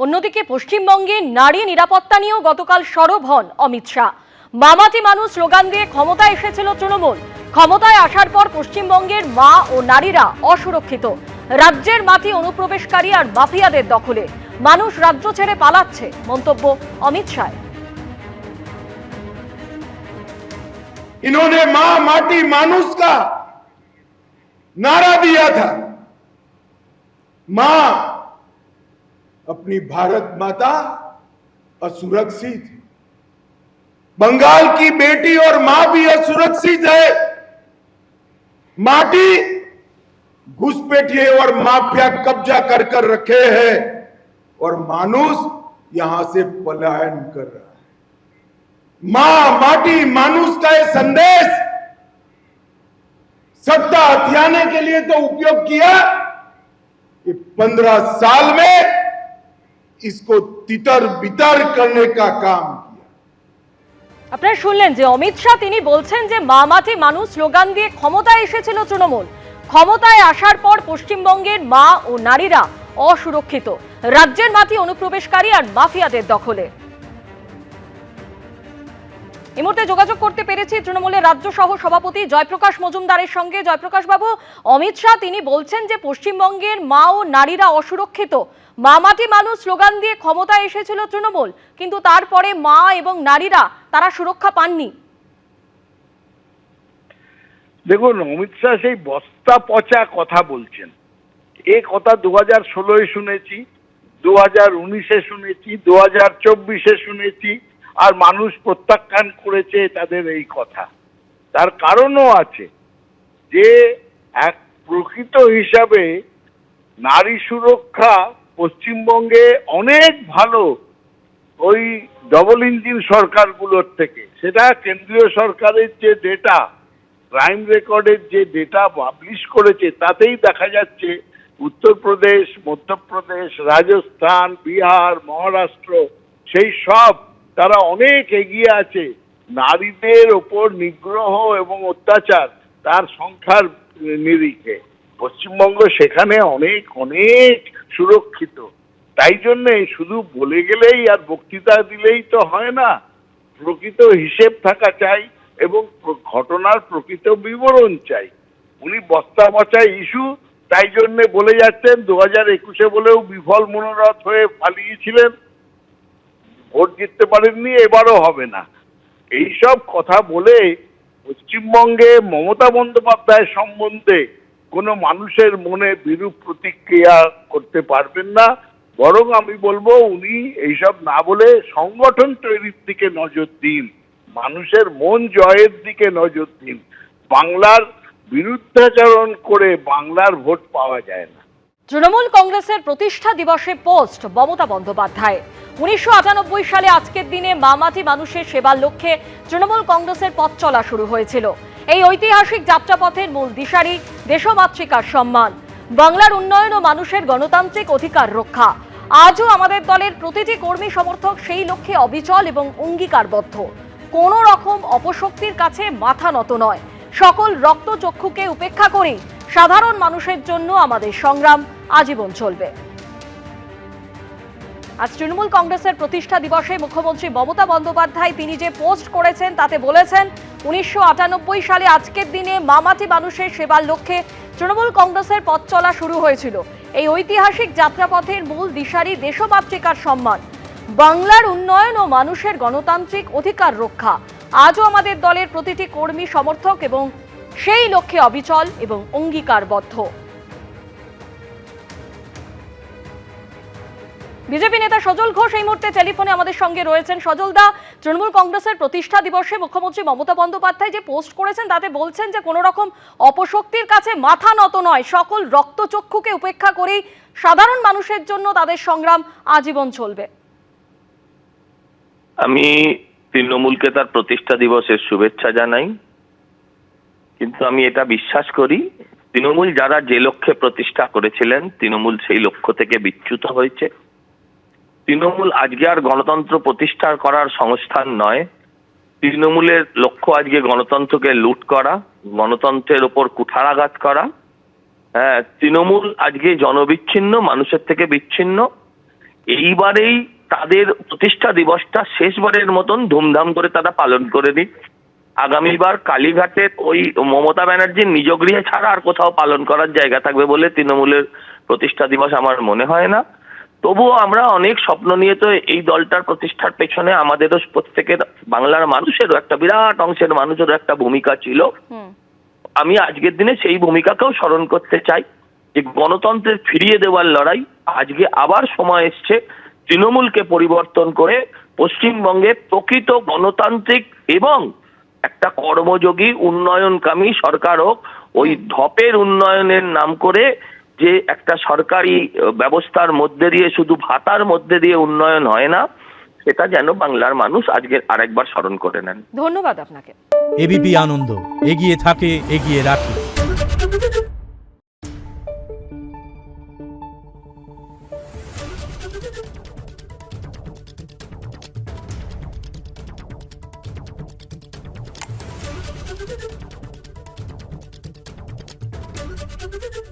অন্যদিকে পশ্চিমবঙ্গে নারী নিরাপত্তা নিয়েও গতকাল সরব হন অমিত শাহ। মামাটি মানুষ স্লোগান দিয়ে ক্ষমতায় এসেছিল তৃণমূল। ক্ষমতায় আসার পর পশ্চিমবঙ্গের মা ও নারীরা অসুরক্ষিত। রাজ্যের মাটি অনুপ্রবেশকারী আর মাফিয়াদের দখলে। মানুষ রাজ্য ছেড়ে পালাচ্ছে, মন্তব্য অমিত শাহ। इन्होंने मां माटी मानुष का नारा दिया था। मां अपनी भारत माता असुरक्षित, बंगाल की बेटी और मां भी असुरक्षित है। माटी घुसपैठिए और माफिया कब्जा कर कर रखे हैं और मानुष यहां से पलायन कर रहा है। मां माटी मानुष का ये संदेश सत्ता हथियाने के लिए तो उपयोग किया, कि 15 साल में इसको तितर बितर करने का काम किया। আপনারা শুনলেন যে অমিত শাহ তিনি বলছেন যে মামাটি মানুষ স্লোগান দিয়ে ক্ষমতায় এসেছিল তৃণমূল। ক্ষমতায় আসার পর পশ্চিমবঙ্গের মা ও নারীরা অসুরক্ষিত। রাজ্যের মাটি অনুপ্রবেশকারী আর মাফিয়াদের দখলে। এই মুহূর্তে যোগাযোগ করতে পেরেছি তৃণমূলের রাজ্য সহ সভাপতি জয়প্রকাশ মজুমদারের সঙ্গে। জয়প্রকাশ বাবু, অমিত শাহ তিনি বলছেন যে পশ্চিমবঙ্গের মা ও নারীরা অসুরক্ষিত। মামাটি মানুষ স্লোগান দিয়ে ক্ষমতায় এসেছিল তৃণমূল, কিন্তু তারপরে মা এবং নারীরা তারা সুরক্ষা পাননি। দেখুন, অমিত শাহ সেই বস্তা পচা কথা বলছেন। এ কথা 2016-এ শুনেছি, 2019-এ শুনেছি, 2024-এ শুনেছি, আর মানুষ প্রত্যাখ্যান করেছে তাদের এই কথা। তার কারণও আছে যে এক প্রকৃত হিসাবে নারী সুরক্ষা পশ্চিমবঙ্গে অনেক ভালো ওই ডবল ইঞ্জিন সরকারগুলোর থেকে। সেটা কেন্দ্রীয় সরকারের যে ডেটা, ক্রাইম রেকর্ডের যে ডেটা পাবলিশ করেছে, তাতেই দেখা যাচ্ছে উত্তরপ্রদেশ, মধ্যপ্রদেশ, রাজস্থান, বিহার, মহারাষ্ট্র, সেই সব তারা অনেক এগিয়ে আছে। নারীদের ওপর নিগ্রহ এবং অত্যাচার তার সংখ্যার নিরিখে পশ্চিমবঙ্গ সেখানে অনেক অনেক সুরক্ষিত। তাই জন্যে শুধু বলে গেলেই আর বক্তৃতা দিলেই তো হয় না, প্রকৃত হিসেব থাকা চাই এবং ঘটনার প্রকৃত বিবরণ চাই। উনি বস্তা পচা ইস্যু তাই জন্যে বলে যাচ্ছেন, 2021-এ বলেও বিফল মনোরথ হয়ে পালিয়েছিলেন, ভোট জিততে পারেননি, এবারও হবে না। এইসব কথা বলে পশ্চিমবঙ্গে মমতা বন্দ্যোপাধ্যায় সম্বন্ধে কোনো মানুষের মনে বিরূপ প্রতিক্রিয়া করতে পারবেন না। বরং আমি বলবো উনি এইসব না বলে সংগঠন তৈরির দিকে নজর দিন, মানুষের মন জয়ের দিকে নজর দিন। বাংলার বিরুদ্ধাচরণ করে বাংলার ভোট পাওয়া যায় না। তৃণমূল কংগ্রেসের প্রতিষ্ঠা দিবসে পোস্ট মমতা বন্দ্যোপাধ্যায়। 1998 সালে আজকের দিনে মামাটি মানুষের সেবার লক্ষ্যে তৃণমূল কংগ্রেসের পথ চলা শুরু হয়েছিল। এই ঐতিহাসিক যাত্রাপথের মূল দিশারি দেশমাতৃকার সম্মান, বাংলার উন্নয়ন ও মানুষের গণতান্ত্রিক অধিকার রক্ষা। আজও আমাদের দলের প্রতিটি কর্মী সমর্থক সেই লক্ষ্যে অবিচল এবং অঙ্গীকারবদ্ধ। কোনো রকম অপশক্তির কাছে মাথা নত নয়। সকল রক্তচক্ষুকে উপেক্ষা করে সাধারণ মানুষের জন্য আমাদের সংগ্রাম আজীবন চলবে। আজ তৃণমূল কংগ্রেসের প্রতিষ্ঠা দিবসে মুখ্যমন্ত্রী মমতা বন্দ্যোপাধ্যায় তিনি যে পোস্ট করেছেন তাতে বলেছেন, 1998 সালে আজকের দিনে মামাটি মানুষের সেবার লক্ষ্যে তৃণমূল কংগ্রেসের পথ চলা শুরু হয়েছিল। এই ঐতিহাসিক যাত্রাপথের মূল দিশারি দেশমাতৃকার সম্মান, বাংলার উন্নয়ন ও মানুষের গণতান্ত্রিক অধিকার রক্ষা। আজও আমাদের দলের প্রতিটি কর্মী সমর্থক এবং সেই লক্ষ্যে অবিচল এবং অঙ্গীকারবদ্ধ। বিজেপি নেতা সজল ঘোষ এই মুহূর্তে টেলিফোনে আমাদের সঙ্গে রয়েছেন। সজল দা, তৃণমূল কংগ্রেসের প্রতিষ্ঠা দিবসে মুখ্যমন্ত্রী মমতা বন্দ্যোপাধ্যায় যে পোস্ট করেছেন তাতে বলছেন যে কোনো রকম অপশক্তির কাছে মাথা নত নয়, সকল রক্তচক্ষুকে উপেক্ষা করেই সাধারণ মানুষের জন্য তাদের সংগ্রাম আজীবন চলবে। আমি তৃণমূলকে তার প্রতিষ্ঠা দিবসের শুভেচ্ছা জানাই, কিন্তু আমি এটা বিশ্বাস করি তৃণমূল যারা যে লক্ষ্যে প্রতিষ্ঠা করেছিলেন তৃণমূল সেই লক্ষ্য থেকে বিচ্যুত হয়েছে। তৃণমূল আজকে আর গণতন্ত্র প্রতিষ্ঠা করার সংস্থান নয়। তৃণমূলের লক্ষ্য আজকে গণতন্ত্রকে লুট করা, গণতন্ত্রের ওপর কুঠারাঘাত করা। তৃণমূল আজকে জনবিচ্ছিন্ন, মানুষের থেকে বিচ্ছিন্ন। এইবারেই তাদের প্রতিষ্ঠা দিবসটা শেষবারের মতন ধুমধাম করে তারা পালন করে নিক। আগামীবার কালীঘাটের ওই মমতা ব্যানার্জির নিজ গৃহে ছাড়া আর কোথাও পালন করার জায়গা থাকবে বলে তৃণমূলের প্রতিষ্ঠা দিবস আমার মনে হয় না। তবুও আমরা অনেক স্বপ্ন নিয়ে তো এই দলটার প্রতিষ্ঠার পেছনে আমাদেরও প্রত্যেকের বাংলার মানুষেরও একটা বিরাট অংশের মানুষেরও একটা ভূমিকা ছিল। আমি আজকের দিনে সেই ভূমিকাকেও স্মরণ করতে চাই যে গণতন্ত্রের ফিরিয়ে দেওয়ার লড়াই আজকে আবার সময় এসছে তৃণমূলকে পরিবর্তন করে পশ্চিমবঙ্গে প্রকৃত গণতান্ত্রিক এবং একটা কর্মযোগী উন্নয়নকামী সরকার হোক। ওই ধপের উন্নয়নের নাম করে যে একটা সরকারি ব্যবস্থার মধ্যে দিয়ে শুধু ভাতার মধ্যে দিয়ে উন্নয়ন হয় না, সেটা যেন বাংলার মানুষ আজকে আরেকবার স্মরণ করে নেন। ধন্যবাদ আপনাকে। এবিপি আনন্দ, এগিয়ে থাকে, এগিয়ে রাখে। Thank you.